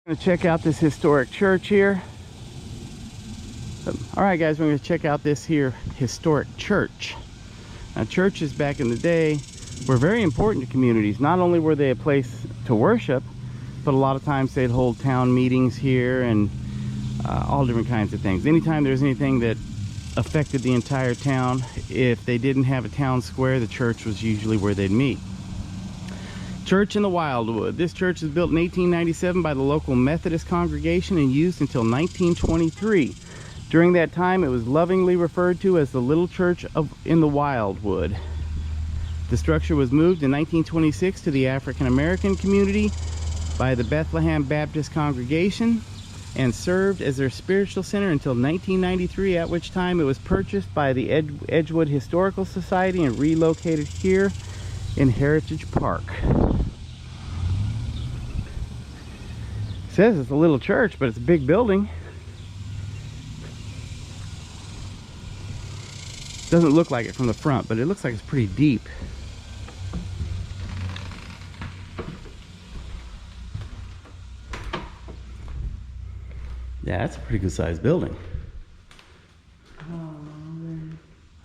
Gonna check out this historic church here. All right, guys, we're going to check out this here historic church. Now, churches back in the day were very important to communities. Not only were they a place to worship, but a lot of times they'd hold town meetings here and all different kinds of things. Anytime there was anything that affected the entire town, if they didn't have a town square, the church was usually where they'd meet. Church in the Wildwood. This church was built in 1897 by the local Methodist congregation and used until 1923. During that time, it was lovingly referred to as the Little Church in the Wildwood. The structure was moved in 1926 to the African American community by the Bethlehem Baptist congregation and served as their spiritual center until 1993, at which time it was purchased by the Edgewood Historical Society and relocated here in Heritage Park. It says it's a little church, but it's a big building. Doesn't look like it from the front, but it looks like it's pretty deep. Yeah, that's a pretty good sized building.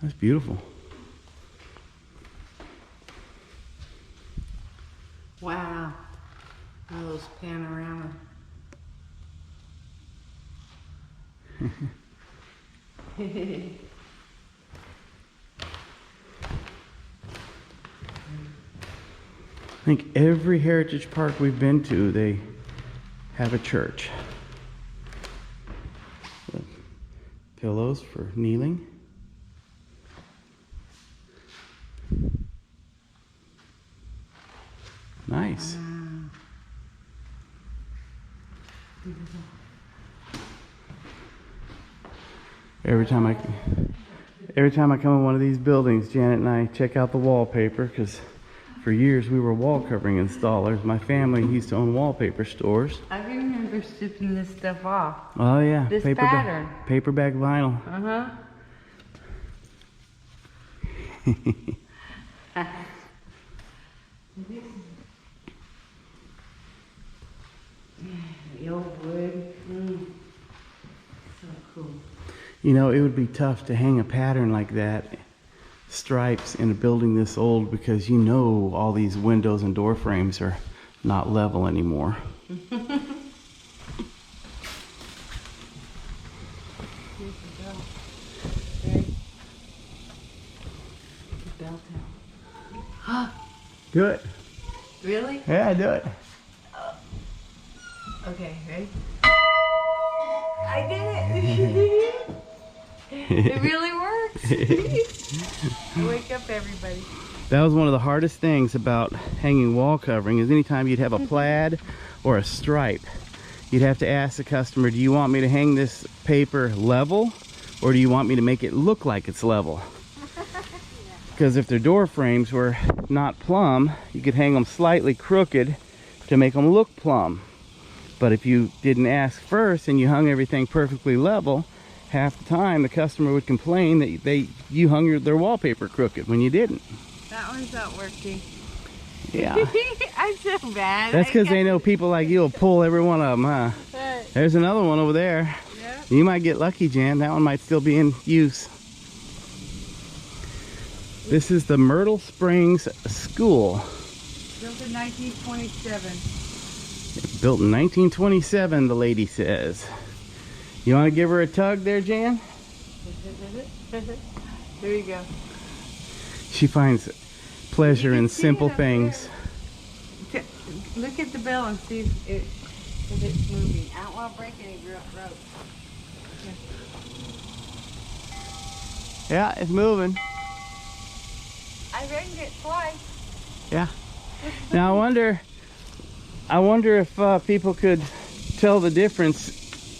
That's beautiful. Wow. All those panorama. I think every heritage park we've been to, they have a church. With pillows for kneeling. Nice. Every time I come in one of these buildings, Janet and I check out the wallpaper, because for years we were wall covering installers. My family used to own wallpaper stores. I remember stripping this stuff off. Oh yeah, This pattern. Paperback vinyl. The old wood. So cool. You know, it would be tough to hang a pattern like that, stripes, in a building this old, because you know all these windows and door frames are not level anymore. Here's the bell. Right. The bell tower. Do it. Really? Yeah, do it. Okay, ready? I did it! It really works! Wake up, everybody. That was one of the hardest things about hanging wall covering, is anytime you'd have a plaid or a stripe, you'd have to ask the customer, do you want me to hang this paper level, or do you want me to make it look like it's level? Because if their door frames were not plumb, you could hang them slightly crooked to make them look plumb. But if you didn't ask first and you hung everything perfectly level, half the time the customer would complain that you hung their wallpaper crooked when you didn't. That one's not working. Yeah. I'm so bad. That's because they know people like you will pull every one of them, huh? There's another one over there. Yep. You might get lucky, Jan. That one might still be in use. This is the Myrtle Springs School. Built in 1927. Built in 1927, the lady says. You want to give her a tug there, Jan? There you go. She finds pleasure in simple things. Look at the bell and see if it's moving. I don't want to break any rope. Yeah, it's moving. I rang it twice. Yeah. Now I wonder if people could tell the difference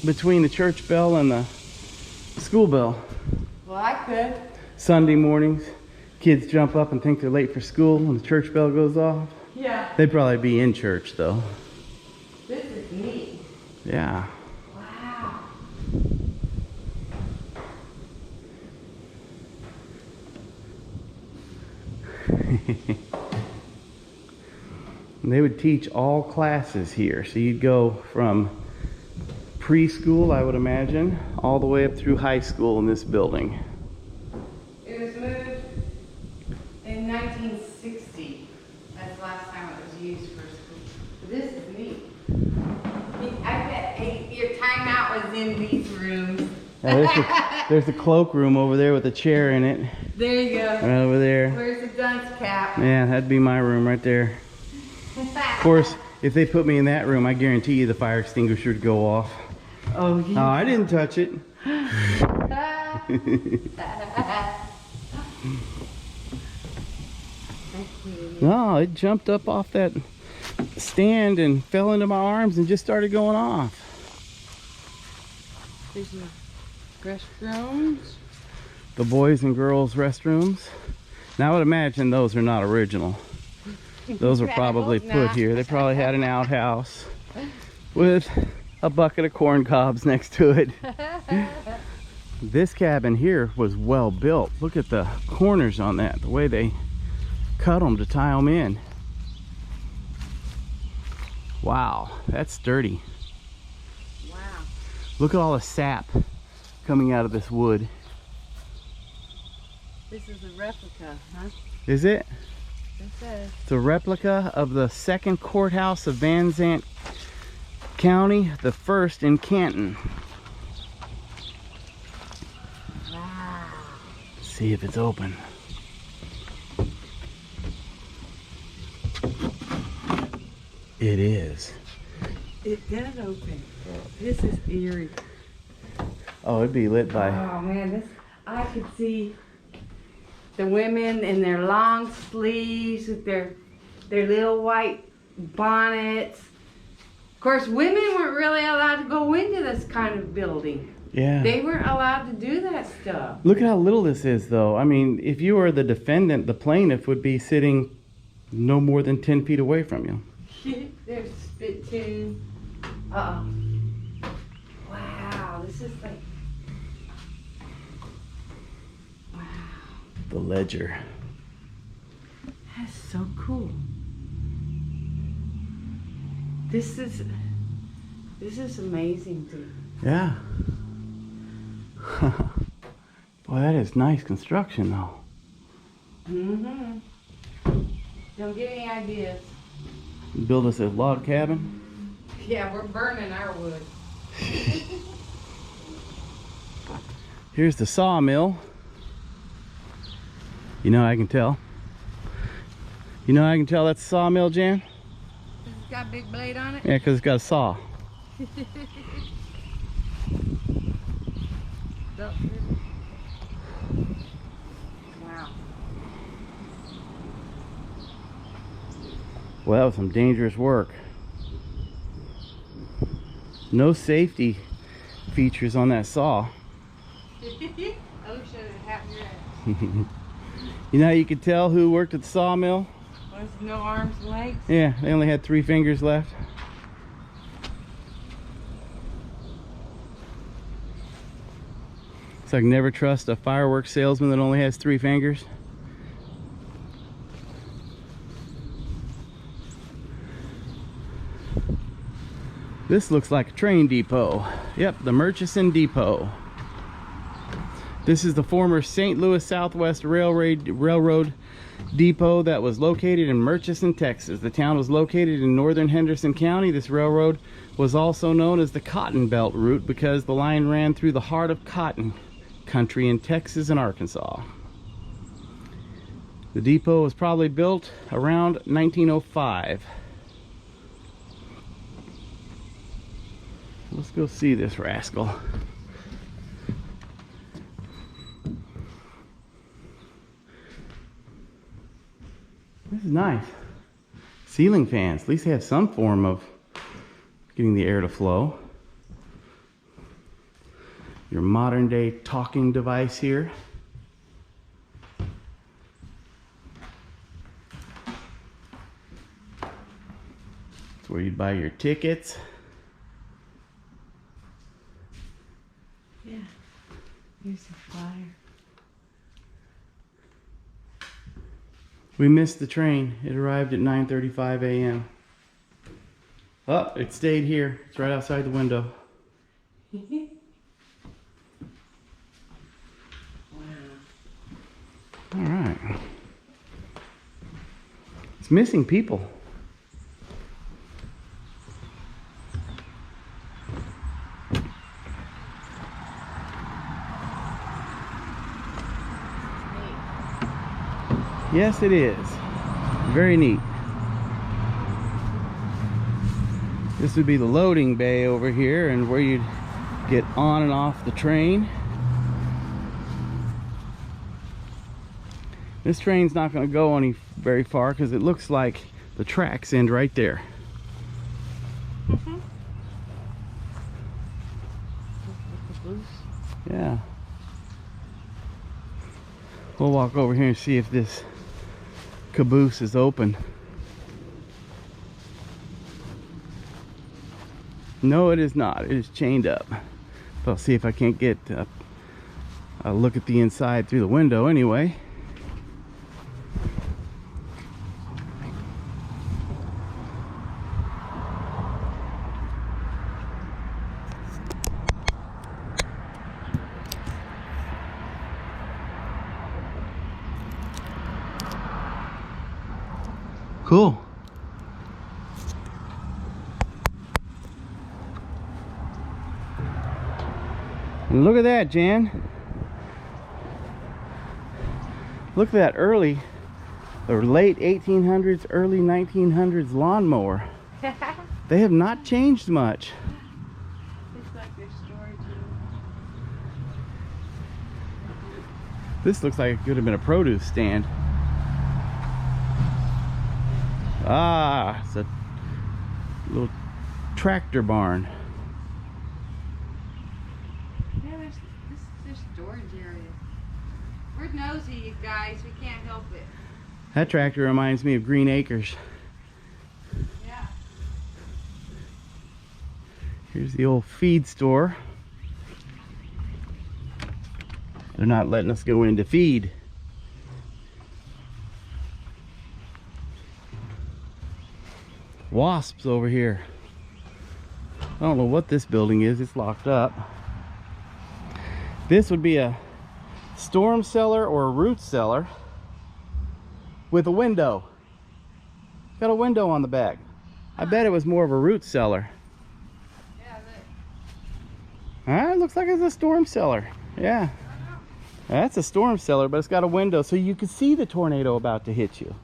between the church bell and the school bell. Well, I could. Sunday mornings, kids jump up and think they're late for school when the church bell goes off. Yeah. They'd probably be in church though. This is neat. Yeah. Wow. And they would teach all classes here. So you'd go from preschool, I would imagine, all the way up through high school in this building. It was moved in 1960. That's the last time it was used for school. But this is neat. I bet your timeout was in these rooms. There's a cloakroom over there with a chair in it. There you go. Right over there. Where's the dunce cap? Yeah, that'd be my room right there. Of course, if they put me in that room, I guarantee you the fire extinguisher would go off. Oh, yeah. Oh, I didn't touch it. No, it jumped up off that stand and fell into my arms and just started going off. There's the restrooms. The boys and girls restrooms. Now I would imagine those are not original. Those were probably put here. They probably had an outhouse with a bucket of corn cobs next to it. This cabin here was well built. Look at the corners on that, the way they cut them to tie them in. Wow, that's sturdy. Wow. Look at all the sap coming out of this wood. This is a replica, huh? Is it? It says. It's a replica of the second courthouse of Van Zandt County, the first in Canton. Wow. Let's see if it's open. It is. It does open. This is eerie. Oh, it'd be lit by... Oh man, this I could see the women in their long sleeves with their little white bonnets. Of course, women weren't really allowed to go into this kind of building. Yeah. They weren't allowed to do that stuff. Look at how little this is, though. I mean, if you were the defendant, the plaintiff would be sitting no more than 10 feet away from you. There's spittoon. Uh-oh. Wow, this is like... Wow. The ledger. That's so cool. This is amazing, dude. Yeah. Boy, that is nice construction, though. Mm-hmm. Don't get any ideas. Build us a log cabin. Yeah, we're burning our wood. Here's the sawmill. You know, I can tell. You know, I can tell that's a sawmill, Jan? It's got a big blade on it? Yeah, because it's got a saw. Wow. Well, that was some dangerous work. No safety features on that saw. OSHA have your ass. You know how you could tell who worked at the sawmill? There's no arms and legs? Yeah, they only had 3 fingers left. It's like never trust a fireworks salesman that only has 3 fingers. This looks like a train depot. Yep, the Murchison Depot. This is the former St. Louis Southwest Railroad depot that was located in Murchison, Texas. The town was located in northern Henderson County. This railroad was also known as the Cotton Belt route because the line ran through the heart of cotton country in Texas and Arkansas. The depot was probably built around 1905. Let's go see this rascal. This is nice. Ceiling fans. At least they have some form of getting the air to flow. Your modern day talking device here. It's where you'd buy your tickets. Yeah. Here's the flyer. We missed the train. It arrived at 9:35 a.m. Oh, it stayed here. It's right outside the window. All right. It's missing people. Yes, it is. Very neat. This would be the loading bay over here and where you'd get on and off the train. This train's not going to go any very far because it looks like the tracks end right there. Yeah. We'll walk over here and see if this caboose is open. No, it is not. It is chained up. But I'll see if I can't get a look at the inside through the window anyway. Cool. And look at that, Jan. Look at that early or late 1800s, early 1900s lawnmower. They have not changed much. Looks like their storage unit. This looks like it could have been a produce stand. Ah, it's a little tractor barn. Yeah, this is their storage area. We're nosy, you guys. We can't help it. That tractor reminds me of Green Acres. Yeah. Here's the old feed store. They're not letting us go in to feed. Wasps over here. I don't know what this building is. It's locked up. This would be a storm cellar or a root cellar with a window. Got a window on the back. I bet it was more of a root cellar. Yeah, look. Ah, it looks like it's a storm cellar. Yeah. That's a storm cellar, but it's got a window so you can see the tornado about to hit you.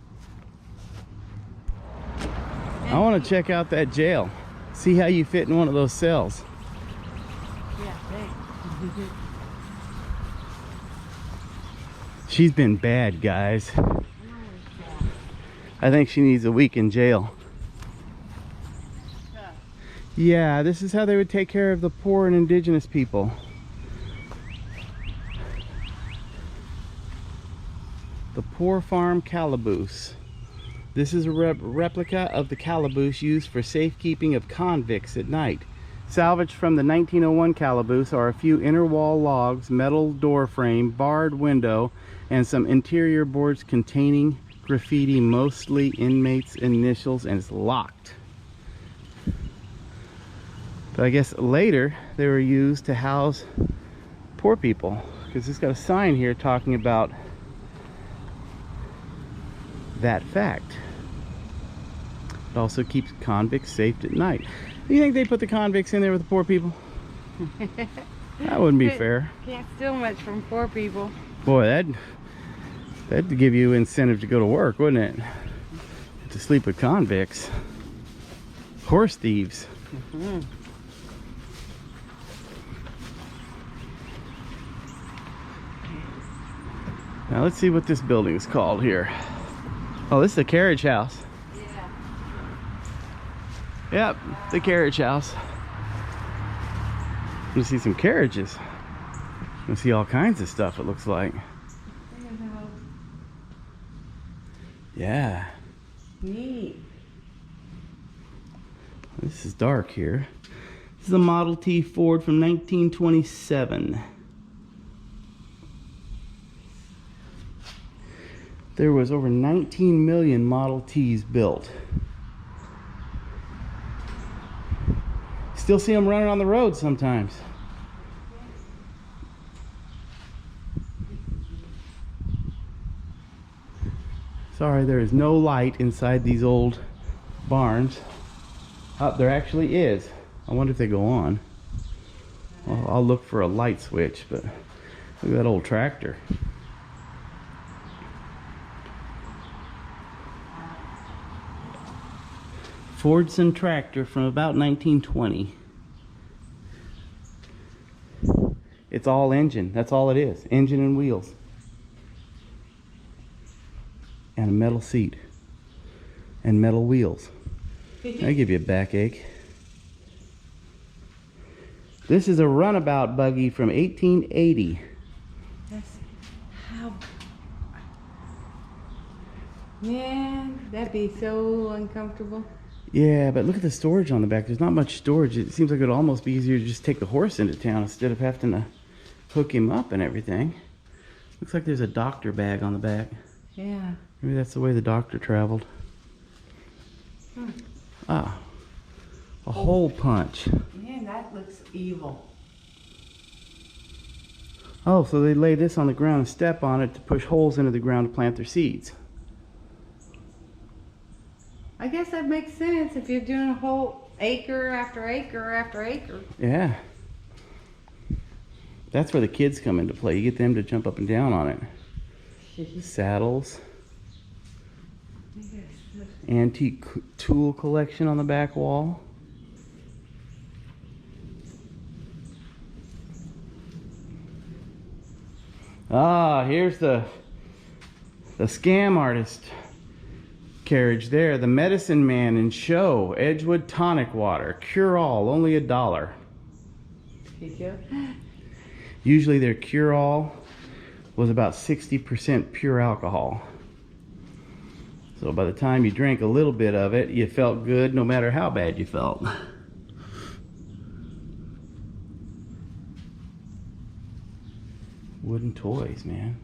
I want to check out that jail. See how you fit in one of those cells. Yeah, thanks. She's been bad, guys. I think she needs a week in jail. Yeah, this is how they would take care of the poor and indigenous people. The Poor Farm Calaboose. This is a replica of the calaboose used for safekeeping of convicts at night. Salvaged from the 1901 calaboose are a few inner wall logs, metal door frame, barred window, and some interior boards containing graffiti, mostly inmates' initials, and it's locked. But I guess later they were used to house poor people, because it's got a sign here talking about that fact. It also keeps convicts safe at night. Do you think they put the convicts in there with the poor people? That wouldn't be fair. Can't steal much from poor people. Boy, that'd give you incentive to go to work, wouldn't it? To sleep with convicts. Horse thieves. Mm-hmm. Now let's see what this building is called here. Oh, this is the Carriage House. Yep, the Carriage House. I'm gonna see some carriages. I'm gonna see all kinds of stuff, it looks like. Yeah. Neat. This is dark here. This is a Model T Ford from 1927. There was over 19 million Model Ts built. Still see them running on the road sometimes. Sorry, there is no light inside these old barns. Oh, there actually is. I wonder if they go on. Well, I'll look for a light switch, but look at that old tractor. Fordson tractor from about 1920. It's all engine. That's all it is. Engine and wheels. And a metal seat. And metal wheels. That'll give you a backache. This is a runabout buggy from 1880. That's how... Man, that'd be so uncomfortable. Yeah, but look at the storage on the back. There's not much storage. It seems like it would almost be easier to just take the horse into town instead of having to hook him up and everything. Looks like there's a doctor bag on the back. Yeah. Maybe that's the way the doctor traveled. Ah, a hole punch. Man, that looks evil. Oh, so they lay this on the ground and step on it to push holes into the ground to plant their seeds. I guess that makes sense if you're doing a whole acre after acre after acre. Yeah. That's where the kids come into play. You get them to jump up and down on it. Saddles. Antique tool collection on the back wall. Ah, here's the scam artist carriage there. The medicine man in show. Edgewood tonic water. Cure all. Only $1. Usually their cure all was about 60% pure alcohol. So by the time you drank a little bit of it, you felt good no matter how bad you felt. Wooden toys, man.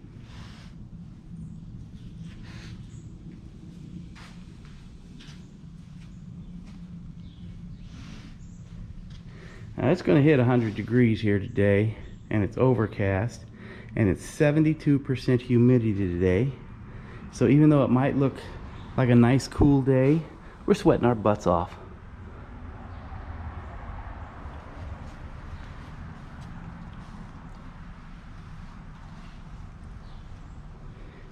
Now it's going to hit 100 degrees here today, and it's overcast, and it's 72% humidity today. So even though it might look like a nice cool day, we're sweating our butts off.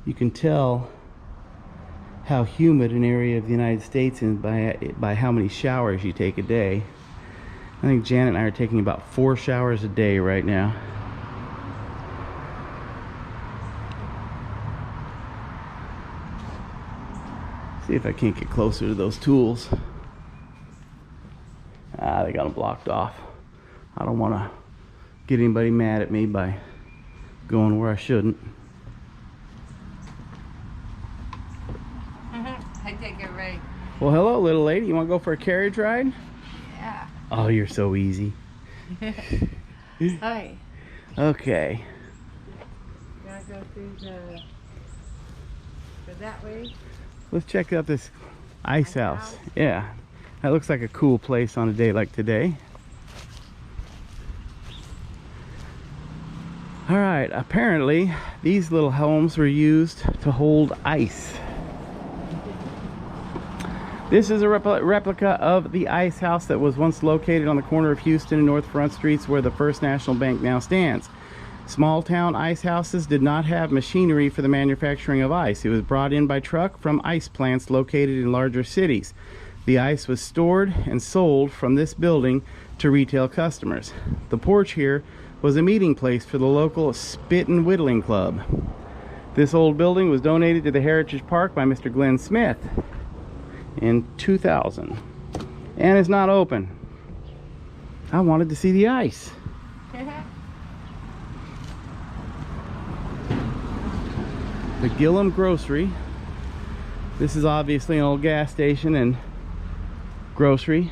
You can tell how humid an area of the United States is by how many showers you take a day. I think Janet and I are taking about 4 showers a day right now. See if I can't get closer to those tools. Ah, they got them blocked off. I don't want to get anybody mad at me by going where I shouldn't. I take it right. Well, hello, little lady. You want to go for a carriage ride? Yeah. Oh, you're so easy. Hi. Okay. Gotta go through go that way. Let's check out this ice house. Yeah, that looks like a cool place on a day like today. All right, apparently these little homes were used to hold ice. This is a replica of the ice house that was once located on the corner of Houston and North Front Streets where the First National Bank now stands. Small town ice houses did not have machinery for the manufacturing of ice. It was brought in by truck from ice plants located in larger cities. The ice was stored and sold from this building to retail customers. The porch here was a meeting place for the local Spit and Whittling Club. This old building was donated to the Heritage Park by Mr. Glenn Smith in 2000 and is not open. I wanted to see the ice. The Gillum Grocery. This is obviously an old gas station and grocery.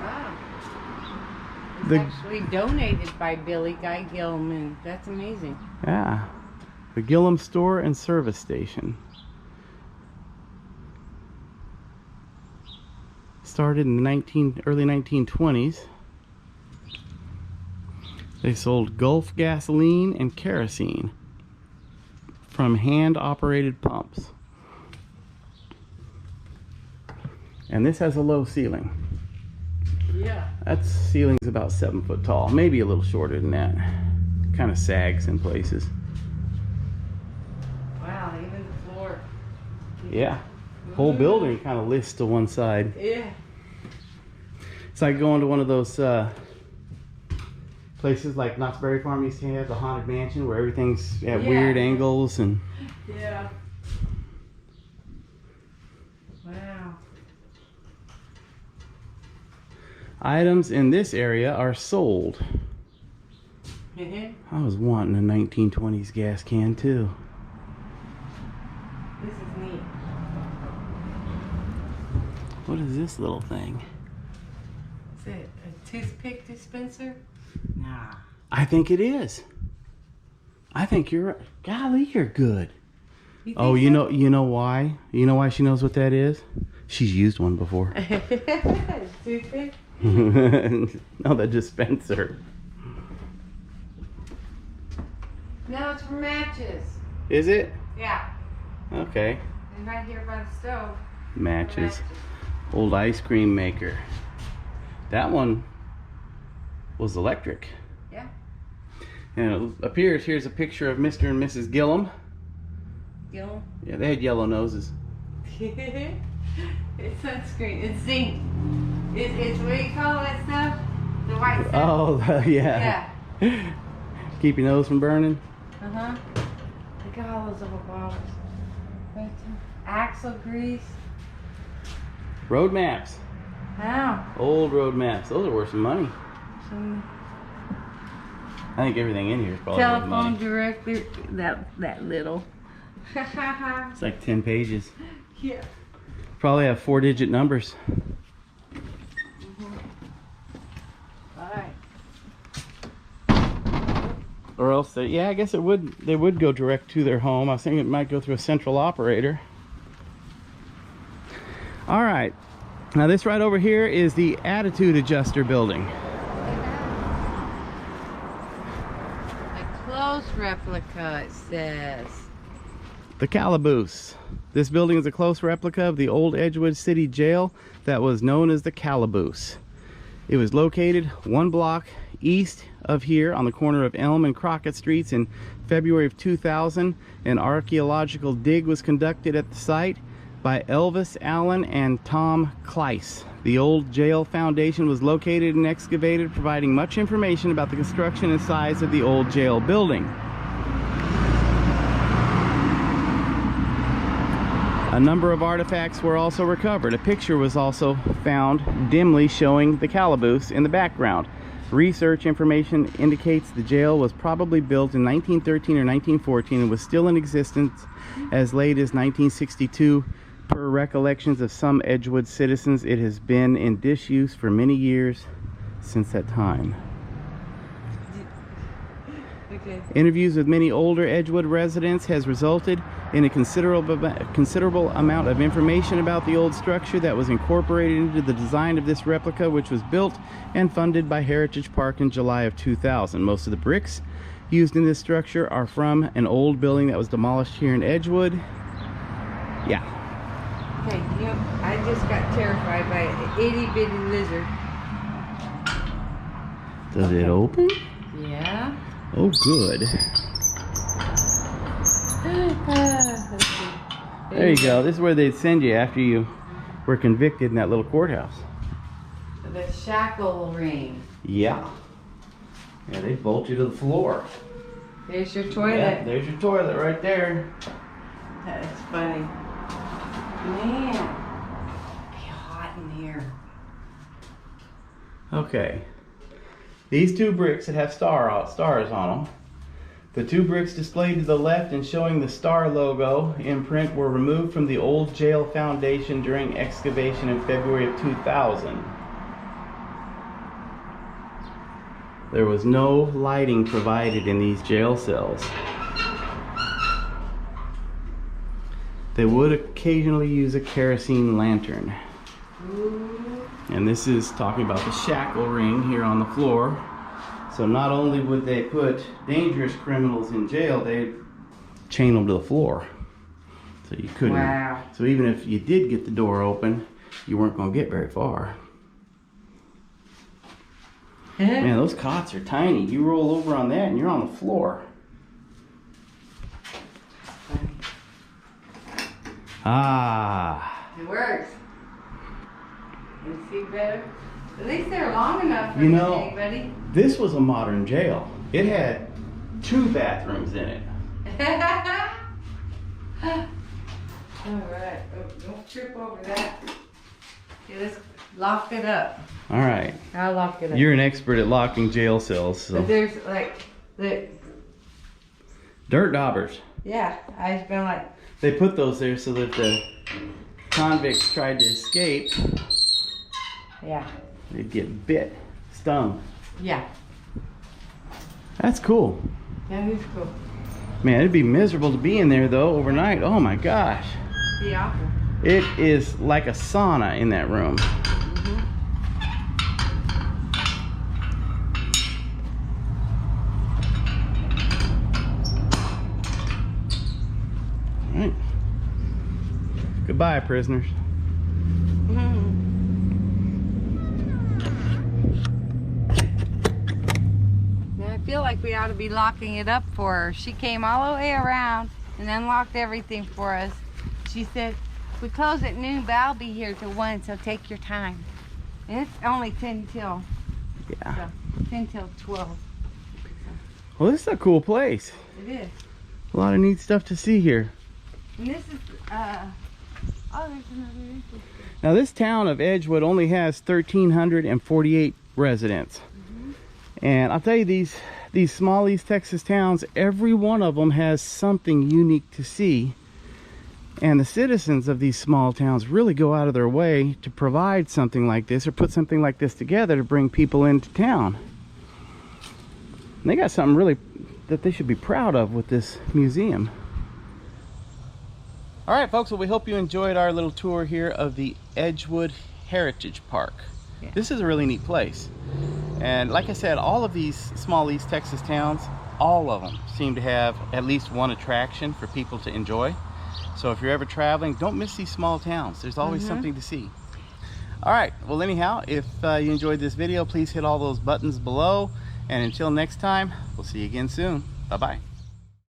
Wow. It's actually donated by Billy Guy Gilman. That's amazing. Yeah. The Gillum Store and Service Station. Started in the early 1920s. They sold Gulf gasoline and kerosene from hand-operated pumps. And this has a low ceiling. Yeah. That ceiling's about 7 foot tall, maybe a little shorter than that. Kind of sags in places. Wow, even the floor. Yeah. Whole building kind of lifts to one side. Yeah. It's like going to one of those places like Knott's Berry Farm used to have, the Haunted Mansion, where everything's at weird angles and... Yeah. Wow. Items in this area are sold. I was wanting a 1920s gas can too. This is neat. What is this little thing? Is it a toothpick dispenser? Nah. I think it is. I think you're right. Golly, you're good. You Oh, think you so? know why? You know why she knows what that is? She's used one before. Toothpick? No, the dispenser. No, it's for matches. Is it? Yeah. Okay. And right here by the stove. Matches. Old ice cream maker. That one was electric. Yeah. And it appears here's a picture of Mr. and Mrs. Gillum. Gillum? Yeah, they had yellow noses. It's sunscreen. It's zinc. It's what do you call that stuff? The white stuff? Oh, yeah. Yeah. Keep your nose from burning. Uh-huh. Look at all those little bottles. Right there. Axle grease. Road maps. Wow. Old road maps. Those are worth some money. Some I think everything in here is probably worth telephone money. directory. That little. It's like 10 pages. Yeah. Probably have 4-digit numbers. Alright. Or else, yeah, I guess they would go direct to their home. I was thinking it might go through a central operator. All right. Now this right over here is the Attitude Adjuster building. A close replica, it says. The Calaboose. This building is a close replica of the old Edgewood City Jail that was known as the Calaboose. It was located 1 block east of here on the corner of Elm and Crockett Streets in February of 2000. An archaeological dig was conducted at the site by Elvis Allen and Tom Kleiss. The old jail foundation was located and excavated, providing much information about the construction and size of the old jail building. A number of artifacts were also recovered. A picture was also found dimly showing the calaboose in the background. Research information indicates the jail was probably built in 1913 or 1914 and was still in existence as late as 1962. Per recollections of some Edgewood citizens, it has been in disuse for many years since that time. Okay. Interviews with many older Edgewood residents has resulted in a considerable amount of information about the old structure that was incorporated into the design of this replica, which was built and funded by Heritage Park in July of 2000. Most of the bricks used in this structure are from an old building that was demolished here in Edgewood. Yeah. Okay, you know, I just got terrified by an itty-bitty lizard. Does it open? Yeah. Oh, good. Let's see. There you go. This is where they'd send you after you were convicted in that little courthouse. The shackle ring. Yeah. Yeah, they bolt you to the floor. There's your toilet. Yeah, there's your toilet right there. That's funny. Man, it'd be hot in here. Okay. These two bricks that have stars on them. The two bricks displayed to the left and showing the star logo imprint were removed from the old jail foundation during excavation in February of 2000. There was no lighting provided in these jail cells. They would occasionally use a kerosene lantern. Ooh. And this is talking about the shackle ring here on the floor. So not only would they put dangerous criminals in jail, they'd chain them to the floor. So you couldn't. Wow. So even if you did get the door open, you weren't going to get very far. Man, those cots are tiny. You roll over on that and you're on the floor. Ah. It works. You see better? At least they're long enough for You know, anybody. This was a modern jail. It had 2 bathrooms in it. Alright, don't trip over that. Okay, let's lock it up. All right. I'll lock it up. You're an expert at locking jail cells. So. But there's like, the, Dirt daubers. yeah, I've been like, They put those there so that the convicts tried to escape, yeah, they'd get bit, stung. yeah, That's cool. that is cool. Man, it'd be miserable to be in there though overnight. Oh my gosh. Be awful. It is like a sauna in that room. All right. Goodbye, prisoners. I feel like we ought to be locking it up for her. She came all the way around and unlocked everything for us. She said, we close at noon, but I'll be here till 1, so take your time. And it's only 10 till, Yeah. so 10 till 12. Well, this is a cool place. It is. A lot of neat stuff to see here. And this is, oh, there's another entrance. Now this town of Edgewood only has 1,348 residents. And I'll tell you, these small East Texas towns, every one of them has something unique to see. And the citizens of these small towns really go out of their way to provide something like this or put something like this together to bring people into town. And they got something really that they should be proud of with this museum. All right, folks, well, we hope you enjoyed our little tour here of the Edgewood Heritage Park. Yeah. This is a really neat place. And like I said, all of these small East Texas towns, all of them seem to have at least one attraction for people to enjoy. So if you're ever traveling, don't miss these small towns. There's always something to see. All right, well, anyhow, if you enjoyed this video, please hit all those buttons below. And until next time, we'll see you again soon. Bye-bye.